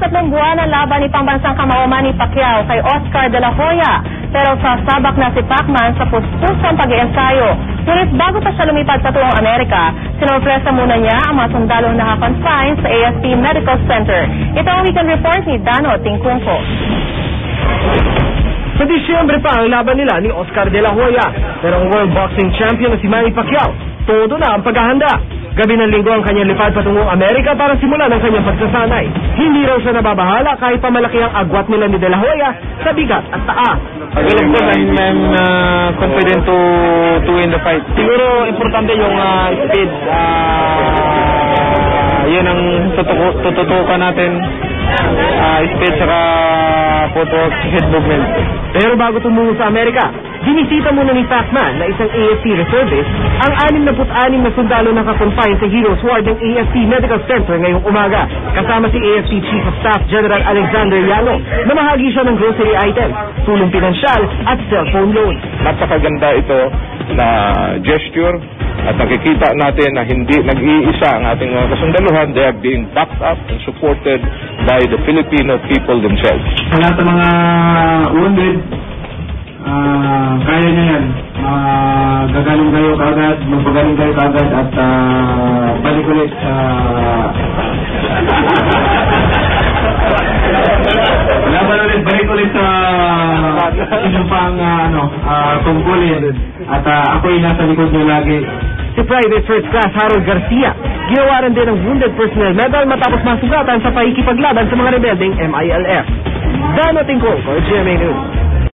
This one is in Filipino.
tatlong buwan ang laban ni pambansang kamao Manny Pacquiao kay Oscar De La Hoya. Pero sasabak na si Pacman sa puspusang pag-iensayo. Ngunit bago pa siya lumipad sa tuong Amerika, sinurpresa muna niya ang mga sundalong naka-confine sa AFP Medical Center. Ito ang weekend report ni Dano Tingkungko. Sa Disyembre pa ang laban nila ni Oscar De La Hoya. Pero ang World Boxing Champion na si Manny Pacquiao, todo na ang paghahanda. Gabi ng Linggo ang kanyang lipad patungong Amerika para simulan ang kanyang pagsasanay. Hindi raw siya nababahala kahit pa malaki ang agwat nila ni De La Hoya sa bigat at taas. Well, of course, I'm confident to win the fight. Siguro importante yung speed. Yun ang tututukan natin. Speed saka footwork, head movement. Pero bago tumungo sa Amerika, binisita muna ni Pacman na isang AFP reservist ang 66 na sundalo na naka-confine sa Heroes Ward ng AFP Medical Center ngayong umaga. Kasama si AFP Chief of Staff General Alexander Yano na mahagi siya ng grocery items, tulong pinansyal at cellphone loan. Napakaganda ito na gesture at nakikita natin na hindi nag-iisa ang ating mga kasundaluhan. They are being backed up and supported by the Filipino people themselves. Sa lahat ng mga wounded, kaya niya yan. Gagaling kayo kagad, magpagaling kayo kagad at balik ulit sa... balik ulit sa inyong pang tungkulin. At ako'y nasa likod niyo lagi. Si Private First Class Harold Garcia, ginawa rin din ng Wounded Personnel Medal matapos masugatan sa pakikipaglaban sa mga rebeldeng MILF. Dano Tingkungko, GMA News.